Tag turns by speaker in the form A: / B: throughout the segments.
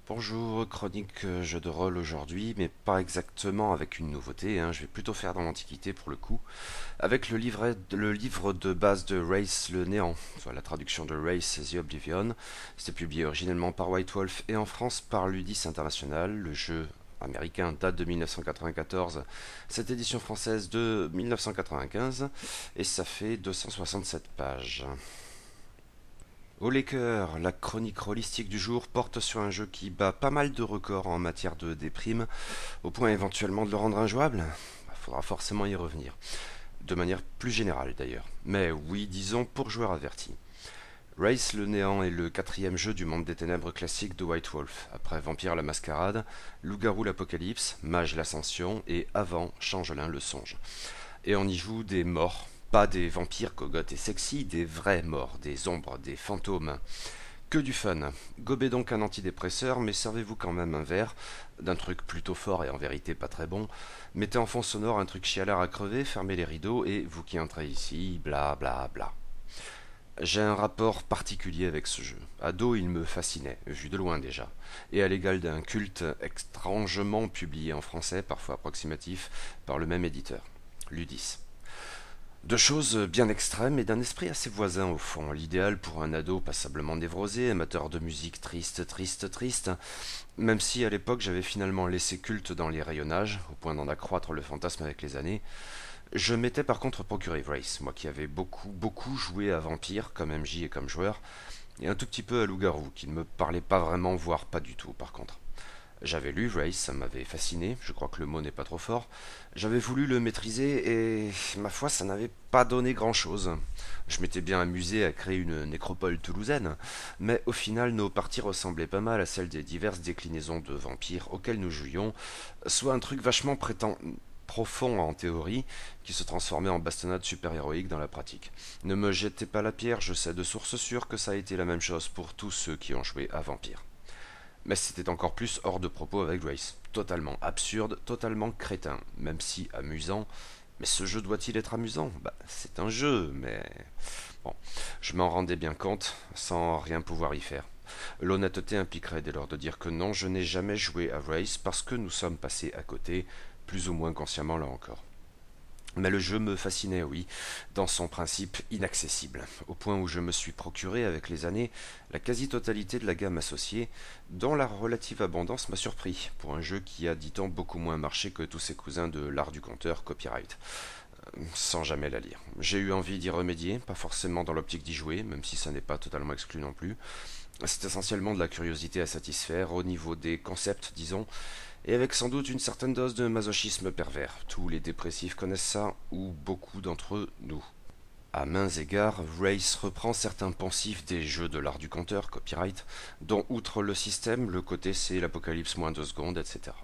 A: Bonjour, chronique jeu de rôle aujourd'hui, mais pas exactement avec une nouveauté, hein. Je vais plutôt faire dans l'Antiquité pour le coup, avec le livre de base de Race le Néant, soit la traduction de Race The Oblivion. C'était publié originellement par White Wolf et en France par Ludis International. Le jeu américain date de 1994, cette édition française de 1995, et ça fait 267 pages. Au Laker, la chronique rôlistique du jour porte sur un jeu qui bat pas mal de records en matière de déprime, au point éventuellement de le rendre injouable. Faudra forcément y revenir. De manière plus générale d'ailleurs. Mais oui, disons pour joueurs avertis. Race le Néant est le quatrième jeu du monde des ténèbres classique de White Wolf, après Vampire la Mascarade, Loup-garou l'Apocalypse, Mage l'Ascension et Avant Changelin le Songe. Et on y joue des morts, pas des vampires cogottes et sexy, des vrais morts, des ombres, des fantômes. Que du fun. Gobez donc un antidépresseur, mais servez-vous quand même un verre, d'un truc plutôt fort et en vérité pas très bon. Mettez en fond sonore un truc chialard à crever, fermez les rideaux et vous qui entrez ici, bla bla bla. J'ai un rapport particulier avec ce jeu. Ado, il me fascinait, vu de loin déjà, et à l'égal d'un culte étrangement publié en français, parfois approximatif, par le même éditeur, Ludis. Deux choses bien extrêmes et d'un esprit assez voisin au fond. L'idéal pour un ado passablement névrosé, amateur de musique triste, triste, triste. Même si à l'époque j'avais finalement laissé culte dans les rayonnages, au point d'en accroître le fantasme avec les années. Je m'étais par contre procuré Vrace, moi qui avais beaucoup joué à Vampire comme MJ et comme joueur, et un tout petit peu à Loup-garou, qui ne me parlait pas vraiment, voire pas du tout par contre. J'avais lu Race, ça m'avait fasciné, je crois que le mot n'est pas trop fort. J'avais voulu le maîtriser et, ma foi, ça n'avait pas donné grand-chose. Je m'étais bien amusé à créer une nécropole toulousaine, mais au final nos parties ressemblaient pas mal à celles des diverses déclinaisons de vampires auxquelles nous jouions, soit un truc vachement profond en théorie, qui se transformait en bastonnade super-héroïque dans la pratique. Ne me jetez pas la pierre, je sais de source sûre que ça a été la même chose pour tous ceux qui ont joué à Vampire. Mais c'était encore plus hors de propos avec Grace. Totalement absurde, totalement crétin, même si amusant. Mais ce jeu doit-il être amusant? Bah, c'est un jeu, mais... Bon, je m'en rendais bien compte, sans rien pouvoir y faire. L'honnêteté impliquerait dès lors de dire que non, je n'ai jamais joué à Race parce que nous sommes passés à côté, plus ou moins consciemment là encore. Mais le jeu me fascinait, oui, dans son principe inaccessible, au point où je me suis procuré avec les années la quasi-totalité de la gamme associée, dont la relative abondance m'a surpris, pour un jeu qui a, dit-on, beaucoup moins marché que tous ses cousins de l'art du conteur Copyright, sans jamais la lire. J'ai eu envie d'y remédier, pas forcément dans l'optique d'y jouer, même si ça n'est pas totalement exclu non plus. C'est essentiellement de la curiosité à satisfaire au niveau des concepts, disons, et avec sans doute une certaine dose de masochisme pervers. Tous les dépressifs connaissent ça, ou beaucoup d'entre eux nous. À mains égards, Race reprend certains poncifs des jeux de l'art du conteur, copyright, dont outre le système, le côté c'est l'apocalypse moins 2 secondes, etc.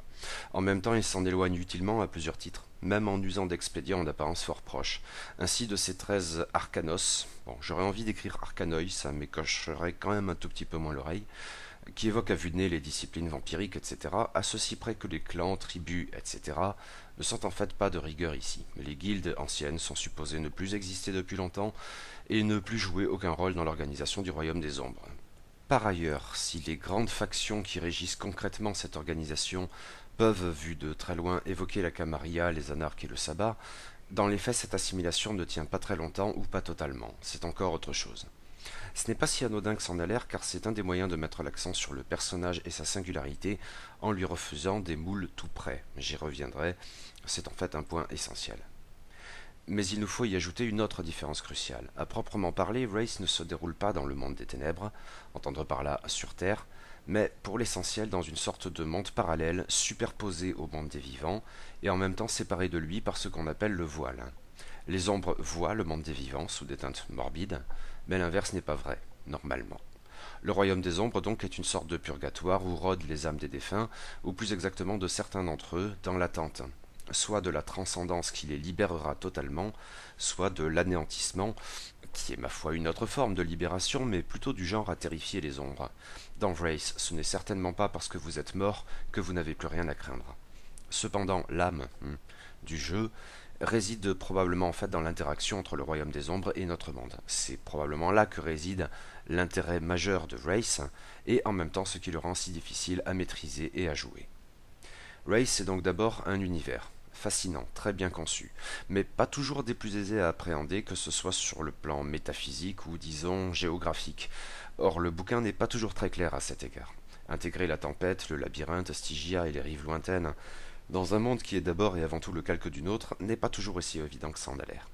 A: En même temps, il s'en éloigne utilement à plusieurs titres, même en usant d'expédients en apparence fort proches. Ainsi de ces 13 arcanos, bon, j'aurais envie d'écrire arcanoi, ça m'écocherait quand même un tout petit peu moins l'oreille, qui évoque à vue de nez les disciplines vampiriques, etc., à ceci près que les clans, tribus, etc., ne sont en fait pas de rigueur ici. Les guildes anciennes sont supposées ne plus exister depuis longtemps et ne plus jouer aucun rôle dans l'organisation du royaume des ombres. Par ailleurs, si les grandes factions qui régissent concrètement cette organisation peuvent, vues de très loin, évoquer la Camarilla, les anarques et le sabbat, dans les faits cette assimilation ne tient pas très longtemps ou pas totalement, c'est encore autre chose. Ce n'est pas si anodin que c'en a l'air car c'est un des moyens de mettre l'accent sur le personnage et sa singularité en lui refusant des moules tout près. J'y reviendrai, c'est en fait un point essentiel. Mais il nous faut y ajouter une autre différence cruciale. À proprement parler, Race ne se déroule pas dans le monde des ténèbres, entendre par là sur Terre, mais pour l'essentiel dans une sorte de monde parallèle superposé au monde des vivants et en même temps séparé de lui par ce qu'on appelle le voile. Les ombres voient le monde des vivants sous des teintes morbides, mais l'inverse n'est pas vrai, normalement. Le royaume des ombres donc est une sorte de purgatoire où rôdent les âmes des défunts, ou plus exactement de certains d'entre eux, dans l'attente, soit de la transcendance qui les libérera totalement, soit de l'anéantissement, qui est ma foi une autre forme de libération, mais plutôt du genre à terrifier les ombres. Dans Vrace, ce n'est certainement pas parce que vous êtes mort que vous n'avez plus rien à craindre. Cependant, l'âme du jeu réside probablement en fait dans l'interaction entre le royaume des ombres et notre monde. C'est probablement là que réside l'intérêt majeur de Race et en même temps ce qui le rend si difficile à maîtriser et à jouer. Race est donc d'abord un univers, fascinant, très bien conçu, mais pas toujours des plus aisés à appréhender, que ce soit sur le plan métaphysique ou disons géographique. Or le bouquin n'est pas toujours très clair à cet égard. Intégrer la tempête, le labyrinthe, Stygia et les rives lointaines, dans un monde qui est d'abord et avant tout le calque du nôtre, n'est pas toujours aussi évident que ça en a l'air.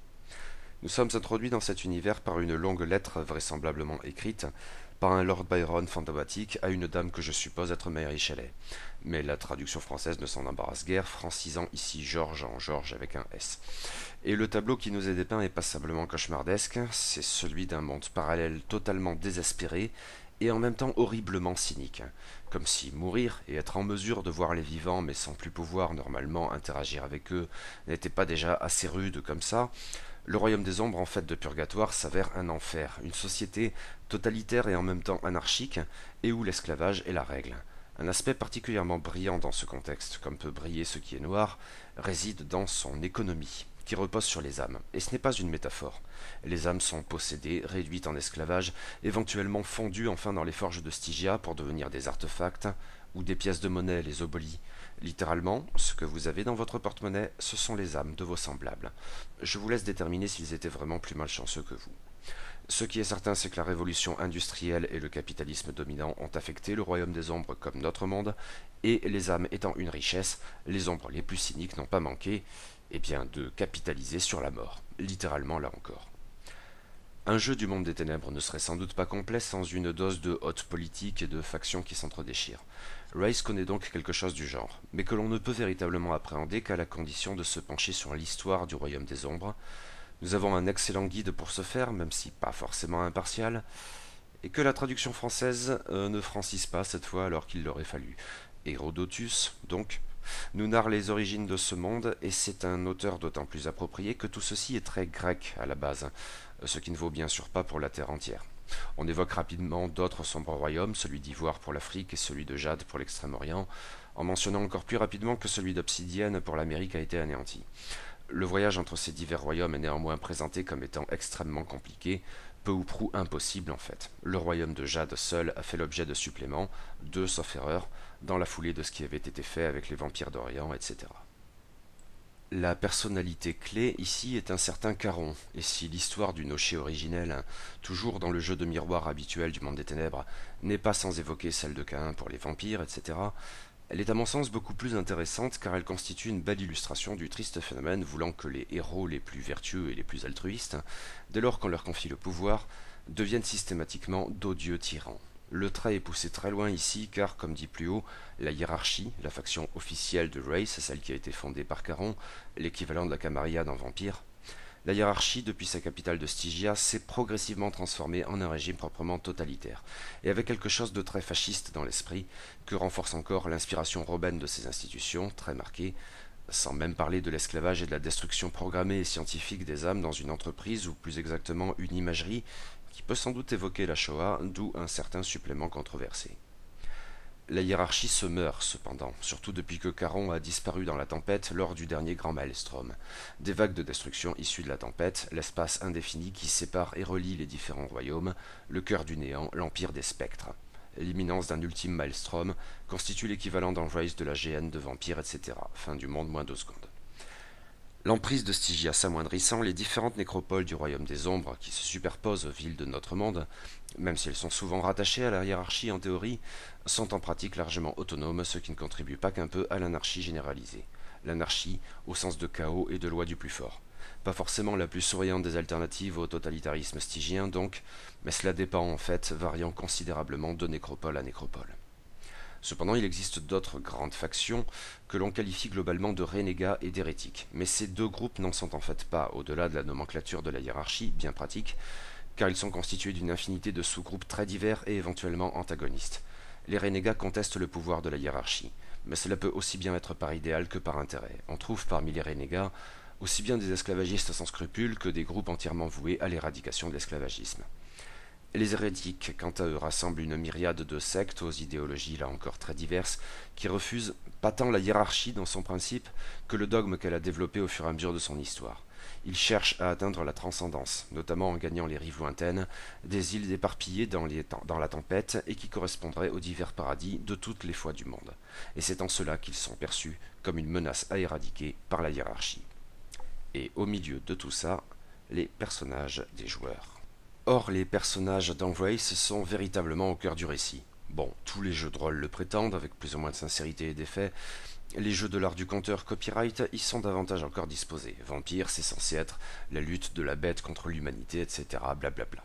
A: Nous sommes introduits dans cet univers par une longue lettre vraisemblablement écrite par un Lord Byron fantomatique à une dame que je suppose être Mary Shelley. Mais la traduction française ne s'en embarrasse guère, francisant ici George en George avec un S. Et le tableau qui nous est dépeint est passablement cauchemardesque, c'est celui d'un monde parallèle totalement désespéré et en même temps horriblement cynique, comme si mourir et être en mesure de voir les vivants mais sans plus pouvoir normalement interagir avec eux n'était pas déjà assez rude comme ça. Le royaume des ombres en fait de purgatoire s'avère un enfer, une société totalitaire et en même temps anarchique, et où l'esclavage est la règle. Un aspect particulièrement brillant dans ce contexte, comme peut briller ce qui est noir, réside dans son économie, qui repose sur les âmes. Et ce n'est pas une métaphore. Les âmes sont possédées, réduites en esclavage, éventuellement fondues enfin dans les forges de Stygia pour devenir des artefacts, ou des pièces de monnaie, les obolis. Littéralement, ce que vous avez dans votre porte-monnaie, ce sont les âmes de vos semblables. Je vous laisse déterminer s'ils étaient vraiment plus malchanceux que vous. Ce qui est certain, c'est que la révolution industrielle et le capitalisme dominant ont affecté le royaume des ombres comme notre monde, et les âmes étant une richesse, les ombres les plus cyniques n'ont pas manqué, de capitaliser sur la mort, littéralement là encore. Un jeu du monde des ténèbres ne serait sans doute pas complet sans une dose de haute politique et de factions qui s'entredéchirent. Race connaît donc quelque chose du genre, mais que l'on ne peut véritablement appréhender qu'à la condition de se pencher sur l'histoire du royaume des ombres. Nous avons un excellent guide pour ce faire, même si pas forcément impartial, et que la traduction française ne francise pas cette fois alors qu'il l'aurait fallu. Hérodotus, donc, nous narre les origines de ce monde, et c'est un auteur d'autant plus approprié que tout ceci est très grec à la base, ce qui ne vaut bien sûr pas pour la terre entière. On évoque rapidement d'autres sombres royaumes, celui d'Ivoire pour l'Afrique et celui de Jade pour l'Extrême-Orient, en mentionnant encore plus rapidement que celui d'Obsidienne pour l'Amérique a été anéanti. Le voyage entre ces divers royaumes est néanmoins présenté comme étant extrêmement compliqué, peu ou prou impossible en fait. Le royaume de Jade seul a fait l'objet de suppléments, deux sauf erreur, dans la foulée de ce qui avait été fait avec les vampires d'Orient, etc. La personnalité clé ici est un certain Caron, et si l'histoire du nocher originel, toujours dans le jeu de miroir habituel du monde des ténèbres, n'est pas sans évoquer celle de Caïn pour les vampires, etc., elle est à mon sens beaucoup plus intéressante car elle constitue une belle illustration du triste phénomène voulant que les héros les plus vertueux et les plus altruistes, dès lors qu'on leur confie le pouvoir, deviennent systématiquement d'odieux tyrans. Le trait est poussé très loin ici car, comme dit plus haut, la hiérarchie, la faction officielle de Race, celle qui a été fondée par Caron, l'équivalent de la Camarilla dans Vampire, la hiérarchie, depuis sa capitale de Stygia, s'est progressivement transformée en un régime proprement totalitaire, et avec quelque chose de très fasciste dans l'esprit, que renforce encore l'inspiration romaine de ces institutions, très marquée, sans même parler de l'esclavage et de la destruction programmée et scientifique des âmes dans une entreprise, ou plus exactement une imagerie, qui peut sans doute évoquer la Shoah, d'où un certain supplément controversé. La hiérarchie se meurt, cependant, surtout depuis que Caron a disparu dans la tempête lors du dernier grand maelstrom. Des vagues de destruction issues de la tempête, l'espace indéfini qui sépare et relie les différents royaumes, le cœur du néant, l'empire des spectres. L'imminence d'un ultime maelstrom constitue l'équivalent dans Race de la GN de vampires, etc. Fin du monde, moins 2 secondes. L'emprise de Stygia s'amoindrissant, les différentes nécropoles du royaume des ombres, qui se superposent aux villes de notre monde, même si elles sont souvent rattachées à la hiérarchie en théorie, sont en pratique largement autonomes, ce qui ne contribue pas qu'un peu à l'anarchie généralisée. L'anarchie au sens de chaos et de loi du plus fort. Pas forcément la plus souriante des alternatives au totalitarisme stygien donc, mais cela dépend en fait, variant considérablement de nécropole à nécropole. Cependant, il existe d'autres grandes factions que l'on qualifie globalement de renégats et d'hérétiques, mais ces deux groupes n'en sont en fait pas, au-delà de la nomenclature de la hiérarchie, bien pratique, car ils sont constitués d'une infinité de sous-groupes très divers et éventuellement antagonistes. Les renégats contestent le pouvoir de la hiérarchie, mais cela peut aussi bien être par idéal que par intérêt. On trouve parmi les renégats aussi bien des esclavagistes sans scrupules que des groupes entièrement voués à l'éradication de l'esclavagisme. Les hérétiques, quant à eux, rassemblent une myriade de sectes aux idéologies là encore très diverses, qui refusent pas tant la hiérarchie dans son principe que le dogme qu'elle a développé au fur et à mesure de son histoire. Ils cherchent à atteindre la transcendance, notamment en gagnant les rives lointaines, des îles éparpillées dans la tempête et qui correspondraient aux divers paradis de toutes les foi du monde. Et c'est en cela qu'ils sont perçus comme une menace à éradiquer par la hiérarchie. Et au milieu de tout ça, les personnages des joueurs. Or, les personnages d'Embrace sont véritablement au cœur du récit. Bon, tous les jeux de rôle le prétendent, avec plus ou moins de sincérité et d'effet. Les jeux de l'art du conteur copyright y sont davantage encore disposés. Vampire, c'est censé être la lutte de la bête contre l'humanité, etc. Blablabla.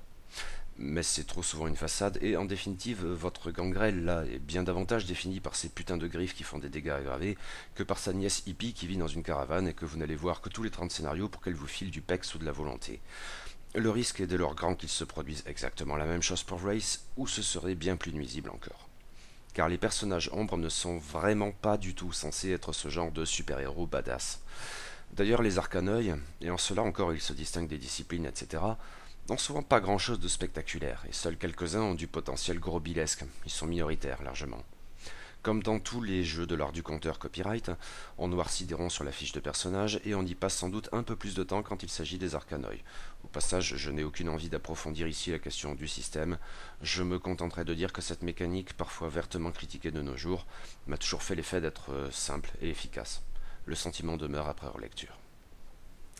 A: Mais c'est trop souvent une façade, et en définitive, votre gangrel, là, est bien davantage défini par ces putains de griffes qui font des dégâts aggravés, que par sa nièce hippie qui vit dans une caravane et que vous n'allez voir que tous les 30 scénarios pour qu'elle vous file du pex ou de la volonté. Le risque est dès lors grand qu'il se produise exactement la même chose pour Race, ou ce serait bien plus nuisible encore. Car les personnages ombres ne sont vraiment pas du tout censés être ce genre de super-héros badass. D'ailleurs, les arcaneuils, et en cela encore ils se distinguent des disciplines, etc., n'ont souvent pas grand-chose de spectaculaire, et seuls quelques-uns ont du potentiel grobilesque, ils sont minoritaires largement. Comme dans tous les jeux de l'art du conteur copyright, on noircit des ronds sur la fiche de personnage et on y passe sans doute un peu plus de temps quand il s'agit des arcaneuils. Au passage, je n'ai aucune envie d'approfondir ici la question du système, je me contenterai de dire que cette mécanique, parfois vertement critiquée de nos jours, m'a toujours fait l'effet d'être simple et efficace. Le sentiment demeure après relecture.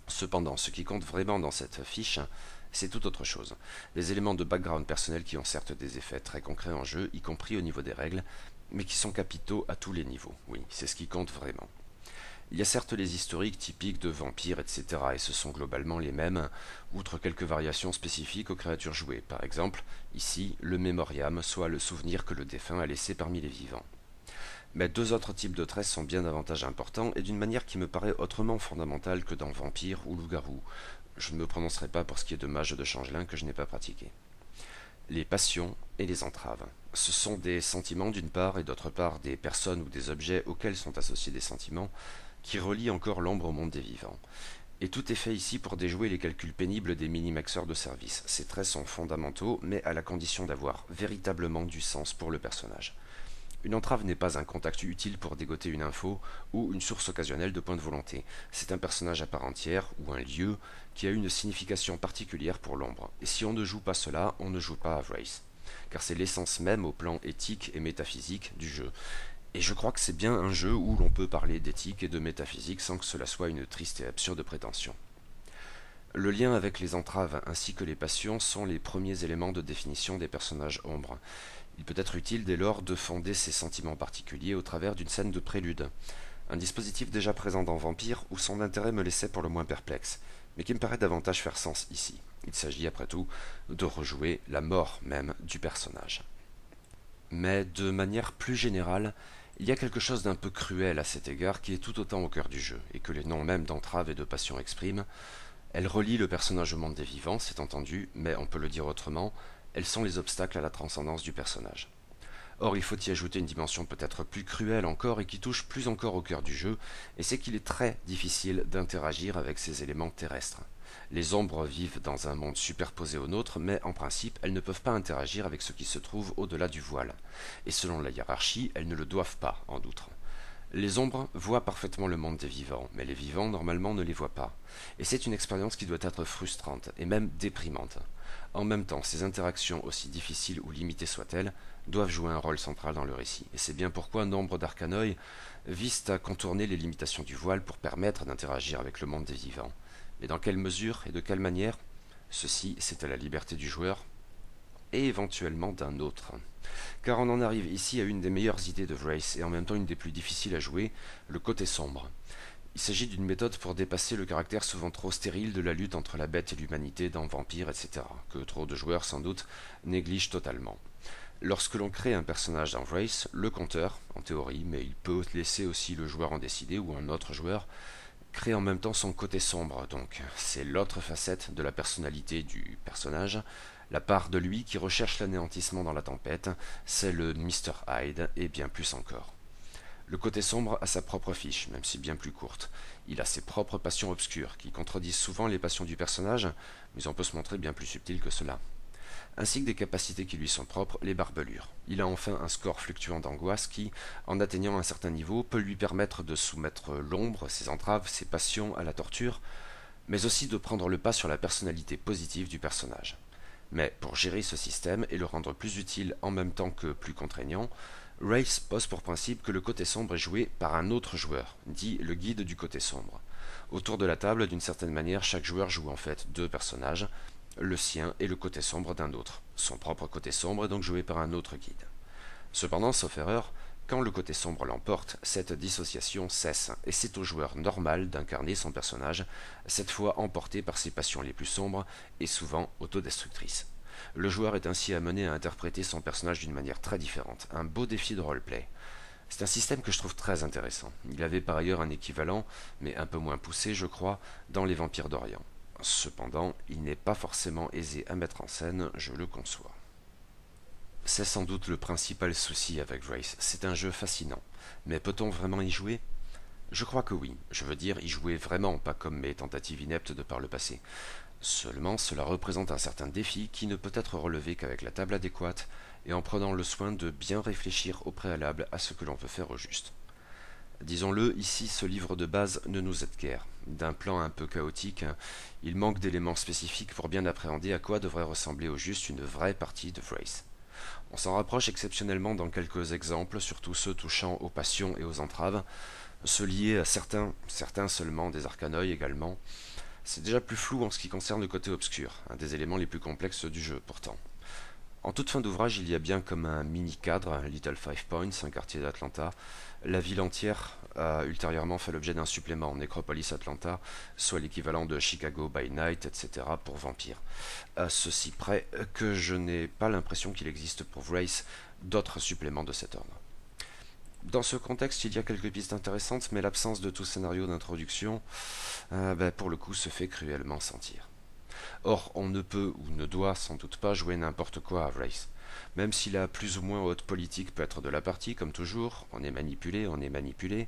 A: Cependant, ce qui compte vraiment dans cette fiche, c'est tout autre chose. Des éléments de background personnel qui ont certes des effets très concrets en jeu, y compris au niveau des règles, mais qui sont capitaux à tous les niveaux. Oui, c'est ce qui compte vraiment. Il y a certes les historiques typiques de vampires, etc., et ce sont globalement les mêmes, outre quelques variations spécifiques aux créatures jouées. Par exemple, ici, le mémoriam, soit le souvenir que le défunt a laissé parmi les vivants. Mais deux autres types de traits sont bien davantage importants et d'une manière qui me paraît autrement fondamentale que dans Vampire ou Loup-garou. Je ne me prononcerai pas pour ce qui est de Mage de Changelin que je n'ai pas pratiqué. Les passions et les entraves. Ce sont des sentiments d'une part et d'autre part des personnes ou des objets auxquels sont associés des sentiments qui relient encore l'ombre au monde des vivants. Et tout est fait ici pour déjouer les calculs pénibles des minimaxeurs de service. Ces traits sont fondamentaux, mais à la condition d'avoir véritablement du sens pour le personnage. Une entrave n'est pas un contact utile pour dégoter une info ou une source occasionnelle de points de volonté. C'est un personnage à part entière ou un lieu qui a une signification particulière pour l'ombre. Et si on ne joue pas cela, on ne joue pas à Vrace. Car c'est l'essence même au plan éthique et métaphysique du jeu. Et je crois que c'est bien un jeu où l'on peut parler d'éthique et de métaphysique sans que cela soit une triste et absurde prétention. Le lien avec les entraves ainsi que les passions sont les premiers éléments de définition des personnages ombres. Il peut être utile dès lors de fonder ces sentiments particuliers au travers d'une scène de prélude. Un dispositif déjà présent dans Vampire où son intérêt me laissait pour le moins perplexe, mais qui me paraît davantage faire sens ici. Il s'agit après tout de rejouer la mort même du personnage. Mais de manière plus générale, il y a quelque chose d'un peu cruel à cet égard qui est tout autant au cœur du jeu, et que les noms mêmes d'entrave et de passion expriment. Elles relient le personnage au monde des vivants, c'est entendu, mais on peut le dire autrement, elles sont les obstacles à la transcendance du personnage. Or, il faut y ajouter une dimension peut-être plus cruelle encore et qui touche plus encore au cœur du jeu, et c'est qu'il est très difficile d'interagir avec ces éléments terrestres. Les ombres vivent dans un monde superposé au nôtre, mais en principe, elles ne peuvent pas interagir avec ce qui se trouve au-delà du voile. Et selon la hiérarchie, elles ne le doivent pas, en outre. Les ombres voient parfaitement le monde des vivants, mais les vivants normalement ne les voient pas. Et c'est une expérience qui doit être frustrante, et même déprimante. En même temps, ces interactions, aussi difficiles ou limitées soient-elles, doivent jouer un rôle central dans le récit. Et c'est bien pourquoi nombre d'arcaneuils visent à contourner les limitations du voile pour permettre d'interagir avec le monde des vivants. Mais dans quelle mesure et de quelle manière? Ceci, c'est à la liberté du joueur, et éventuellement d'un autre. Car on en arrive ici à une des meilleures idées de Vrace et en même temps une des plus difficiles à jouer, le côté sombre. Il s'agit d'une méthode pour dépasser le caractère souvent trop stérile de la lutte entre la bête et l'humanité dans Vampire, etc., que trop de joueurs sans doute négligent totalement. Lorsque l'on crée un personnage dans Vrace, le conteur, en théorie, mais il peut laisser aussi le joueur en décider ou un autre joueur, crée en même temps son côté sombre, donc c'est l'autre facette de la personnalité du personnage, la part de lui qui recherche l'anéantissement dans la tempête, c'est le Mr. Hyde et bien plus encore. Le côté sombre a sa propre fiche, même si bien plus courte. Il a ses propres passions obscures, qui contredisent souvent les passions du personnage, mais on peut se montrer bien plus subtil que cela. ainsi que des capacités qui lui sont propres, les barbelures. Il a enfin un score fluctuant d'angoisse qui, en atteignant un certain niveau, peut lui permettre de soumettre l'ombre, ses entraves, ses passions à la torture, mais aussi de prendre le pas sur la personnalité positive du personnage. Mais pour gérer ce système et le rendre plus utile en même temps que plus contraignant, Race pose pour principe que le côté sombre est joué par un autre joueur, dit le guide du côté sombre. Autour de la table, d'une certaine manière, chaque joueur joue en fait deux personnages, le sien et le côté sombre d'un autre. Son propre côté sombre est donc joué par un autre guide. Cependant, sauf erreur, quand le côté sombre l'emporte, cette dissociation cesse, et c'est au joueur normal d'incarner son personnage, cette fois emporté par ses passions les plus sombres et souvent autodestructrices. Le joueur est ainsi amené à interpréter son personnage d'une manière très différente, un beau défi de roleplay. C'est un système que je trouve très intéressant. Il avait par ailleurs un équivalent, mais un peu moins poussé, je crois, dans Les Vampires d'Orient. Cependant, il n'est pas forcément aisé à mettre en scène, je le conçois. C'est sans doute le principal souci avec Wraith, c'est un jeu fascinant. Mais peut-on vraiment y jouer? Je crois que oui, je veux dire y jouer vraiment, pas comme mes tentatives ineptes de par le passé. Seulement, cela représente un certain défi qui ne peut être relevé qu'avec la table adéquate et en prenant le soin de bien réfléchir au préalable à ce que l'on veut faire au juste. Disons-le, ici, ce livre de base ne nous aide guère. D'un plan un peu chaotique, il manque d'éléments spécifiques pour bien appréhender à quoi devrait ressembler au juste une vraie partie de Wraith. On s'en rapproche exceptionnellement dans quelques exemples, surtout ceux touchant aux passions et aux entraves, ceux liés à certains seulement des arcanoi également. C'est déjà plus flou en ce qui concerne le côté obscur, un des éléments les plus complexes du jeu pourtant. En toute fin d'ouvrage, il y a bien comme un mini-cadre, Little Five Points, un quartier d'Atlanta. La ville entière a ultérieurement fait l'objet d'un supplément, Necropolis Atlanta, soit l'équivalent de Chicago by Night, etc. pour Vampire. À ceci près que je n'ai pas l'impression qu'il existe pour Wraith d'autres suppléments de cet ordre. Dans ce contexte, il y a quelques pistes intéressantes, mais l'absence de tout scénario d'introduction, pour le coup, se fait cruellement sentir. Or, on ne peut ou ne doit sans doute pas jouer n'importe quoi à Wraith. Même si la plus ou moins haute politique peut être de la partie, comme toujours, on est manipulé.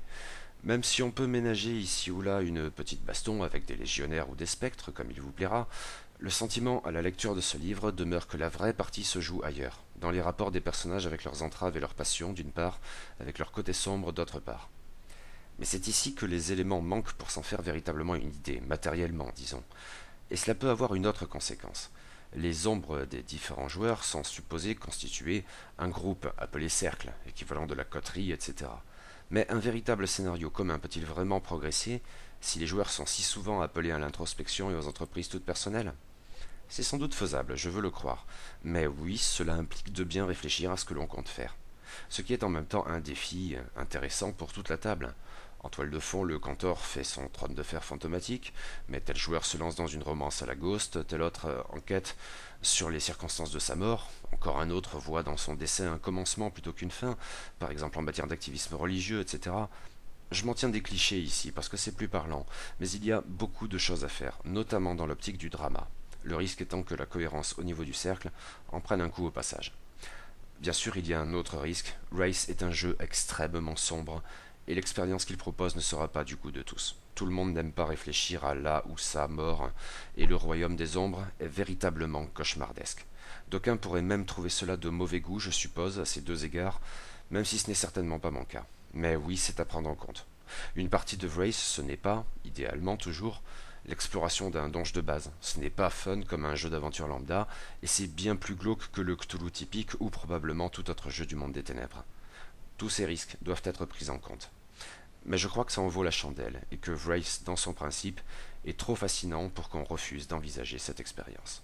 A: Même si on peut ménager ici ou là une petite baston avec des légionnaires ou des spectres, comme il vous plaira, le sentiment à la lecture de ce livre demeure que la vraie partie se joue ailleurs, dans les rapports des personnages avec leurs entraves et leurs passions d'une part, avec leur côté sombre d'autre part. Mais c'est ici que les éléments manquent pour s'en faire véritablement une idée, matériellement, disons. Et cela peut avoir une autre conséquence. Les ombres des différents joueurs sont supposées constituer un groupe appelé cercle, équivalent de la coterie, etc. Mais un véritable scénario commun peut-il vraiment progresser si les joueurs sont si souvent appelés à l'introspection et aux entreprises toutes personnelles? C'est sans doute faisable, je veux le croire, mais oui, cela implique de bien réfléchir à ce que l'on compte faire. Ce qui est en même temps un défi intéressant pour toute la table. En toile de fond, le cantor fait son trône de fer fantomatique, mais tel joueur se lance dans une romance à la Ghost, tel autre enquête sur les circonstances de sa mort, encore un autre voit dans son décès un commencement plutôt qu'une fin, par exemple en matière d'activisme religieux, etc. Je m'en tiens des clichés ici parce que c'est plus parlant, mais il y a beaucoup de choses à faire, notamment dans l'optique du drama, le risque étant que la cohérence au niveau du cercle en prenne un coup au passage. Bien sûr, il y a un autre risque, Wraith est un jeu extrêmement sombre, et l'expérience qu'il propose ne sera pas du goût de tous. Tout le monde n'aime pas réfléchir à là ou sa mort, et le royaume des ombres est véritablement cauchemardesque. D'aucuns pourraient même trouver cela de mauvais goût, je suppose, à ces deux égards, même si ce n'est certainement pas mon cas. Mais oui, c'est à prendre en compte. Une partie de Wraith, ce n'est pas, idéalement toujours, l'exploration d'un donjon de base. Ce n'est pas fun comme un jeu d'aventure lambda, et c'est bien plus glauque que le Cthulhu typique ou probablement tout autre jeu du monde des ténèbres. Tous ces risques doivent être pris en compte. Mais je crois que ça en vaut la chandelle, et que Wraith, dans son principe, est trop fascinant pour qu'on refuse d'envisager cette expérience.